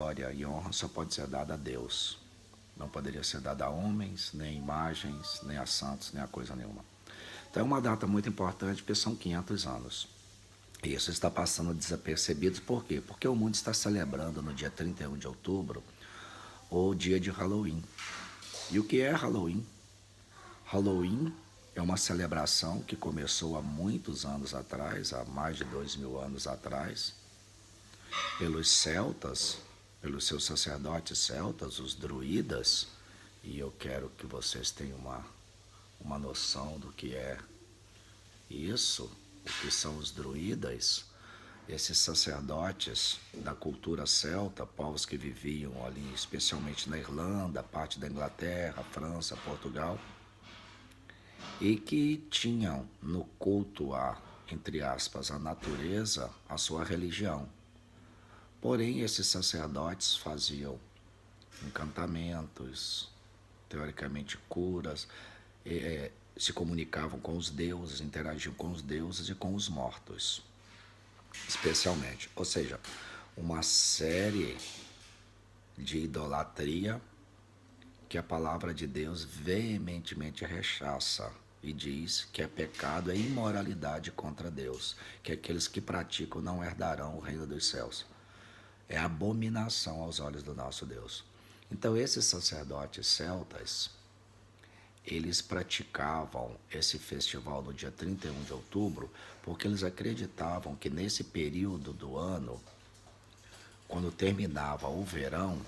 Glória e honra só pode ser dada a Deus. Não poderia ser dada a homens, nem a imagens, nem a santos, nem a coisa nenhuma. Então é uma data muito importante porque são 500 anos. E isso está passando desapercebido por quê? Porque o mundo está celebrando no dia 31 de outubro o dia de Halloween. E o que é Halloween? Halloween é uma celebração que começou há muitos anos atrás, há mais de 2000 anos atrás, pelos celtas, pelos seus sacerdotes celtas, os druidas, e eu quero que vocês tenham uma noção do que é isso, o que são os druidas, esses sacerdotes da cultura celta, povos que viviam ali, especialmente na Irlanda, parte da Inglaterra, França, Portugal, e que tinham no culto entre aspas, a natureza, a sua religião. Porém, esses sacerdotes faziam encantamentos, teoricamente curas, se comunicavam com os deuses, interagiam com os deuses e com os mortos, especialmente. Ou seja, uma série de idolatria que a palavra de Deus veementemente rechaça e diz que é pecado, é imoralidade contra Deus, que aqueles que praticam não herdarão o reino dos céus. É abominação aos olhos do nosso Deus. Então esses sacerdotes celtas, eles praticavam esse festival no dia 31 de outubro porque eles acreditavam que nesse período do ano, quando terminava o verão,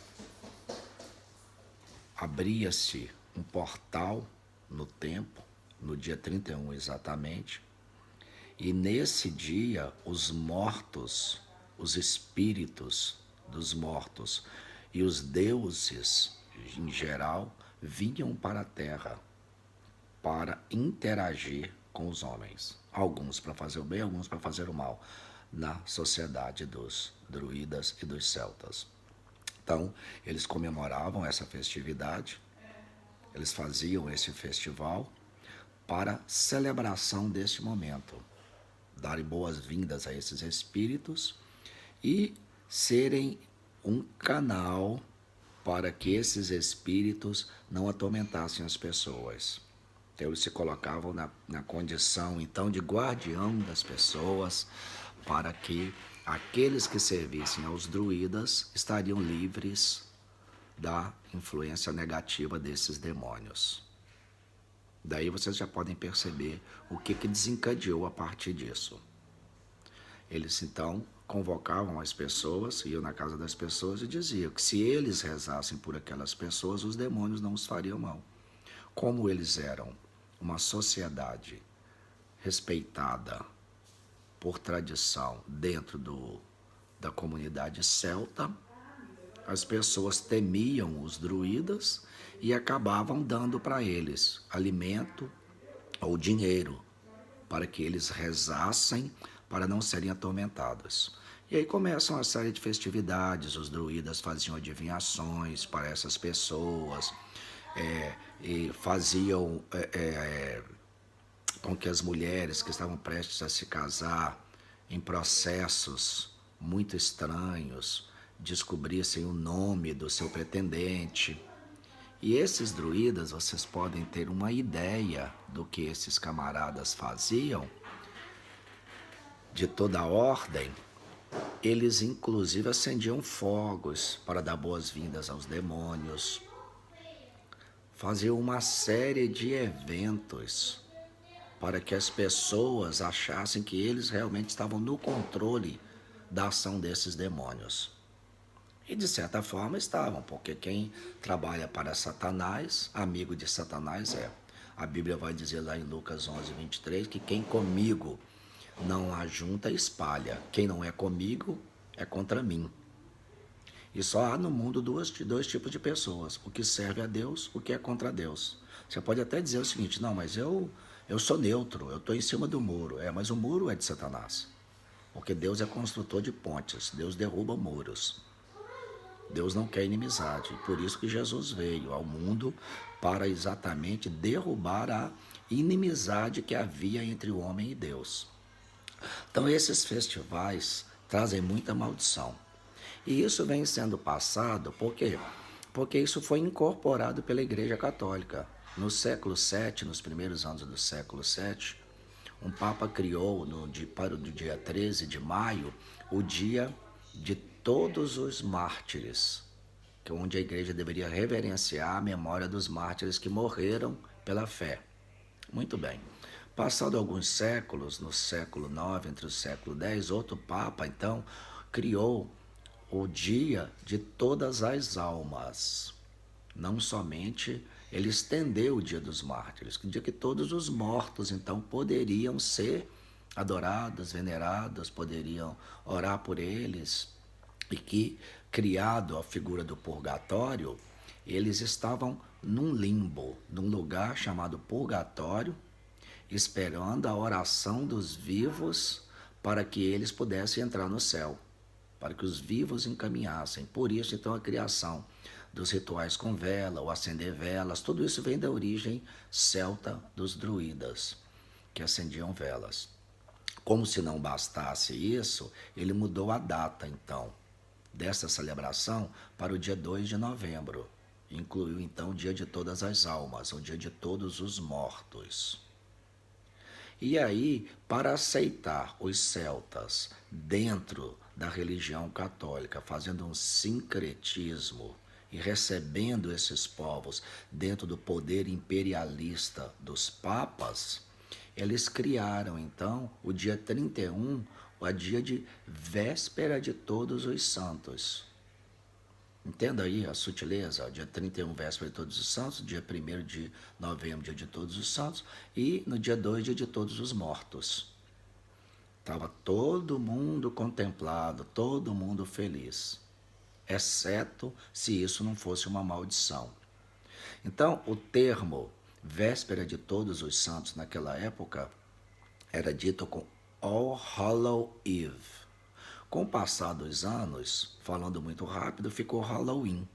abria-se um portal no tempo, no dia 31 exatamente, e nesse dia os mortos, os espíritos dos mortos e os deuses em geral vinham para a terra para interagir com os homens, alguns para fazer o bem, alguns para fazer o mal, na sociedade dos druidas e dos celtas. Então, eles comemoravam essa festividade, eles faziam esse festival para celebração deste momento, darem boas-vindas a esses espíritos e serem um canal para que esses espíritos não atormentassem as pessoas. Então, eles se colocavam na condição, então, de guardião das pessoas, para que aqueles que servissem aos druidas estariam livres da influência negativa desses demônios. Daí vocês já podem perceber o que desencadeou a partir disso. Eles então convocavam as pessoas, iam na casa das pessoas e diziam que se eles rezassem por aquelas pessoas, os demônios não os fariam mal. Como eles eram uma sociedade respeitada por tradição dentro da comunidade celta, as pessoas temiam os druidas e acabavam dando para eles alimento ou dinheiro para que eles rezassem para não serem atormentados. E aí começam a série de festividades, os druidas faziam adivinhações para essas pessoas, e faziam com que as mulheres que estavam prestes a se casar em processos muito estranhos descobrissem o nome do seu pretendente. E esses druidas, vocês podem ter uma ideia do que esses camaradas faziam, de toda a ordem. Eles inclusive acendiam fogos para dar boas-vindas aos demônios, faziam uma série de eventos para que as pessoas achassem que eles realmente estavam no controle da ação desses demônios. E de certa forma estavam, porque quem trabalha para Satanás, amigo de Satanás é. A Bíblia vai dizer lá em Lucas 11, 23, que quem comigo não ajunta, espalha. Quem não é comigo é contra mim. E só há no mundo dois tipos de pessoas, o que serve a Deus, o que é contra Deus. Você pode até dizer o seguinte, não, mas eu sou neutro, eu estou em cima do muro. Mas o muro é de Satanás, porque Deus é construtor de pontes, Deus derruba muros. Deus não quer inimizade, por isso que Jesus veio ao mundo para exatamente derrubar a inimizade que havia entre o homem e Deus. Então esses festivais trazem muita maldição. E isso vem sendo passado, por quê? Porque isso foi incorporado pela Igreja Católica. No século VII, nos primeiros anos do século VII, um Papa criou para o dia 13 de maio o dia de todos os mártires, que é onde a igreja deveria reverenciar a memória dos mártires que morreram pela fé. Muito bem. Passado alguns séculos, no século IX, entre o século X, outro Papa, então, criou o dia de todas as almas. Não somente ele estendeu o dia dos mártires, o dia que todos os mortos, então, poderiam ser adorados, venerados, poderiam orar por eles, e que, criado a figura do purgatório, eles estavam num limbo, num lugar chamado purgatório, esperando a oração dos vivos para que eles pudessem entrar no céu, para que os vivos encaminhassem. Por isso, então, a criação dos rituais com vela, o acender velas, tudo isso vem da origem celta dos druidas, que acendiam velas. Como se não bastasse isso, ele mudou a data, então, dessa celebração para o dia 2 de novembro. Incluiu, então, o dia de todas as almas, o dia de todos os mortos. E aí, para aceitar os celtas dentro da religião católica, fazendo um sincretismo e recebendo esses povos dentro do poder imperialista dos papas, eles criaram então o dia 31, o dia de véspera de todos os santos. Entenda aí a sutileza, dia 31, véspera de todos os santos, dia 1º de novembro, dia de todos os santos, e no dia 2, dia de todos os mortos. Estava todo mundo contemplado, todo mundo feliz, exceto se isso não fosse uma maldição. Então, o termo véspera de todos os santos naquela época era dito com All Hallow Eve. Com o passar dos anos, falando muito rápido, ficou Halloween.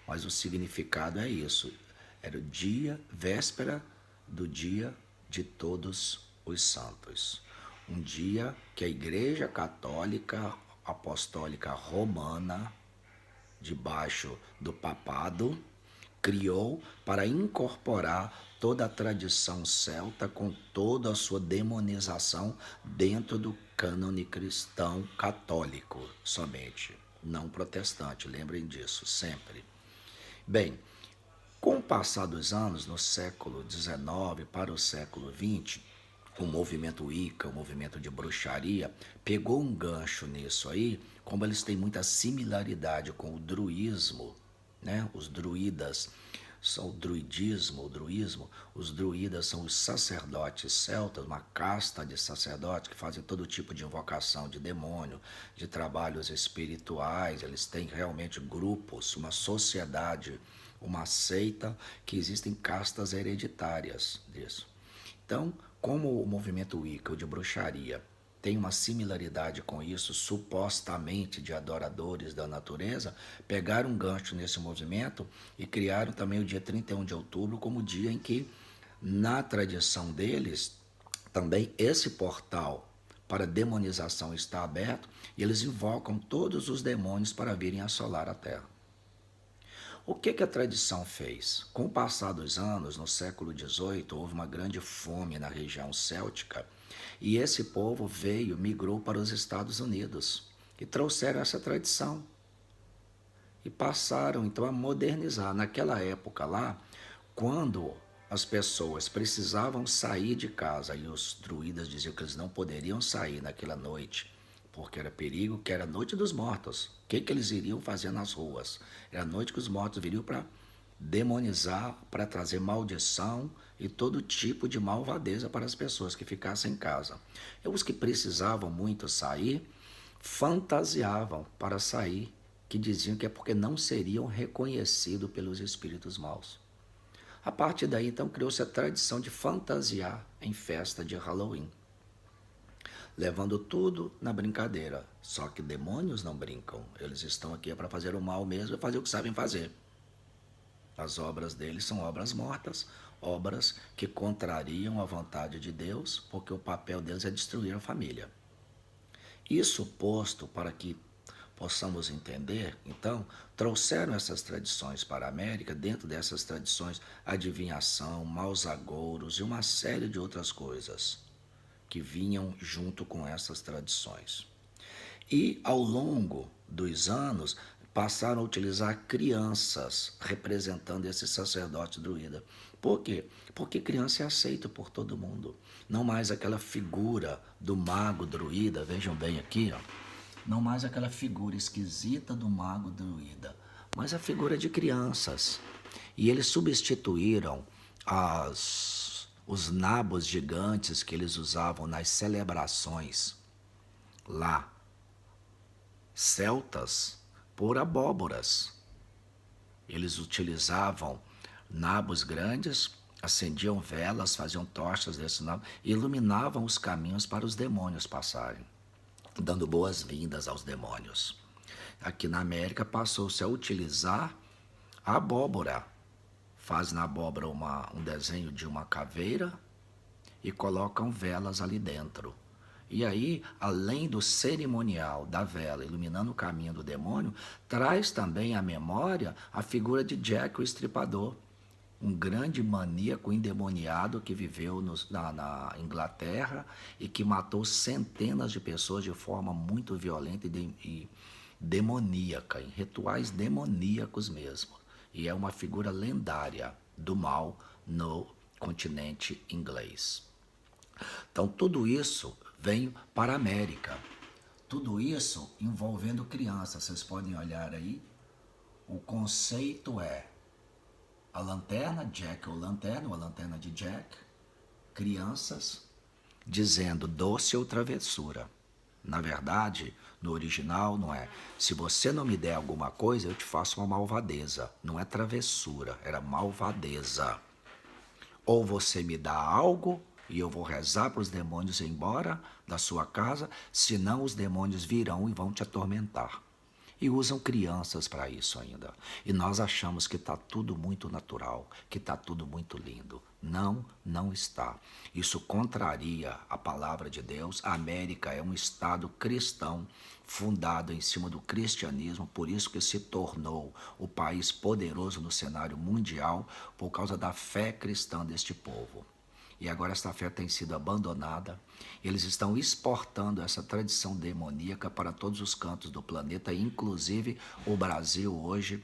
Mas o significado é isso. Era o dia, véspera do dia de todos os santos. Um dia que a Igreja Católica Apostólica Romana, debaixo do papado, criou para incorporar toda a tradição celta com toda a sua demonização dentro do cânone cristão católico somente, não protestante, lembrem disso sempre. Bem, com o passar dos anos, no século XIX para o século XX, o movimento Wicca, o movimento de bruxaria, pegou um gancho nisso aí, como eles têm muita similaridade com o druismo, né? Os druidas são o druidismo, os druidas são os sacerdotes celtas, uma casta de sacerdotes que fazem todo tipo de invocação de demônio, de trabalhos espirituais, eles têm realmente grupos, uma sociedade, uma seita, que existem castas hereditárias disso. Então, como o movimento Wicca, o de bruxaria, tem uma similaridade com isso, supostamente de adoradores da natureza, pegaram um gancho nesse movimento e criaram também o dia 31 de outubro como o dia em que, na tradição deles, também esse portal para demonização está aberto e eles invocam todos os demônios para virem assolar a terra. O que a tradição fez? Com o passar dos anos, no século XVIII, houve uma grande fome na região céltica e esse povo migrou para os Estados Unidos e trouxeram essa tradição e passaram então a modernizar. Naquela época lá, quando as pessoas precisavam sair de casa e os druidas diziam que eles não poderiam sair naquela noite, porque era perigo, que era a noite dos mortos. O que eles iriam fazer nas ruas? Era a noite que os mortos viriam para demonizar, para trazer maldição e todo tipo de malvadeza para as pessoas que ficassem em casa. E os que precisavam muito sair, fantasiavam para sair, que diziam que é porque não seriam reconhecidos pelos espíritos maus. A partir daí, então, criou-se a tradição de fantasiar em festa de Halloween, levando tudo na brincadeira. Só que demônios não brincam. Eles estão aqui para fazer o mal mesmo e fazer o que sabem fazer. As obras deles são obras mortas, obras que contrariam a vontade de Deus, porque o papel deles é destruir a família. Isso posto para que possamos entender, então, trouxeram essas tradições para a América, dentro dessas tradições, adivinhação, maus agouros e uma série de outras coisas que vinham junto com essas tradições. E, ao longo dos anos, passaram a utilizar crianças representando esse sacerdote druida. Por quê? Porque criança é aceita por todo mundo. Não mais aquela figura do mago druida, vejam bem aqui, ó. Não mais aquela figura esquisita do mago druida, mas a figura de crianças. E eles substituíram os nabos gigantes que eles usavam nas celebrações lá celtas por abóboras. Eles utilizavam nabos grandes, acendiam velas, faziam tochas desse nabo e iluminavam os caminhos para os demônios passarem, dando boas-vindas aos demônios. Aqui na América passou-se a utilizar a abóbora. Faz na abóbora um desenho de uma caveira e colocam velas ali dentro. E aí, além do cerimonial da vela iluminando o caminho do demônio, traz também à memória a figura de Jack o Estripador, um grande maníaco endemoniado que viveu na Inglaterra e que matou centenas de pessoas de forma muito violenta e demoníaca, em rituais demoníacos mesmo. E é uma figura lendária do mal no continente inglês. Então, tudo isso vem para a América. Tudo isso envolvendo crianças. Vocês podem olhar aí. O conceito é a lanterna, Jack ou lanterna, ou a lanterna de Jack, crianças, dizendo doce ou travessura. Na verdade, no original não é. Se você não me der alguma coisa, eu te faço uma malvadeza. Não é travessura, era malvadeza. Ou você me dá algo e eu vou rezar para os demônios ir embora da sua casa, senão os demônios virão e vão te atormentar. E usam crianças para isso ainda. E nós achamos que está tudo muito natural, que está tudo muito lindo. Não, não está. Isso contraria a palavra de Deus. A América é um estado cristão, fundado em cima do cristianismo, por isso que se tornou o país poderoso no cenário mundial, por causa da fé cristã deste povo. E agora essa fé tem sido abandonada. Eles estão exportando essa tradição demoníaca para todos os cantos do planeta, inclusive o Brasil hoje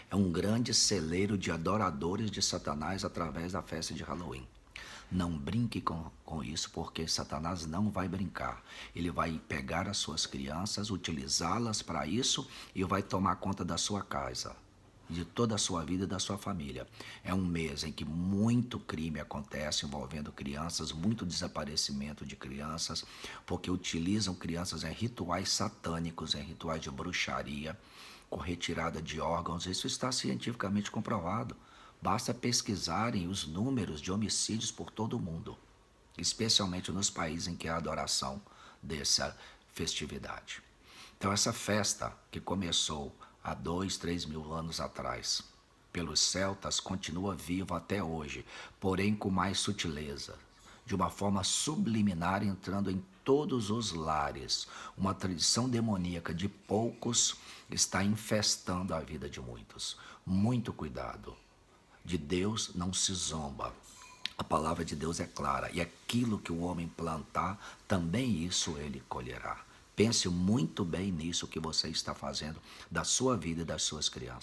é um grande celeiro de adoradores de Satanás através da festa de Halloween. Não brinque com isso, porque Satanás não vai brincar. Ele vai pegar as suas crianças, utilizá-las para isso e vai tomar conta da sua casa, de toda a sua vida e da sua família. É um mês em que muito crime acontece envolvendo crianças, muito desaparecimento de crianças, porque utilizam crianças em rituais satânicos, em rituais de bruxaria, com retirada de órgãos. Isso está cientificamente comprovado. Basta pesquisarem os números de homicídios por todo o mundo, especialmente nos países em que há adoração dessa festividade. Então essa festa que começou há 2, 3 mil anos atrás pelos celtas continua viva até hoje, porém com mais sutileza, de uma forma subliminar, entrando em todos os lares. Uma tradição demoníaca de poucos está infestando a vida de muitos. Muito cuidado. De Deus não se zomba. A palavra de Deus é clara, e aquilo que o homem plantar, também isso ele colherá. Pense muito bem nisso que você está fazendo da sua vida e das suas crianças.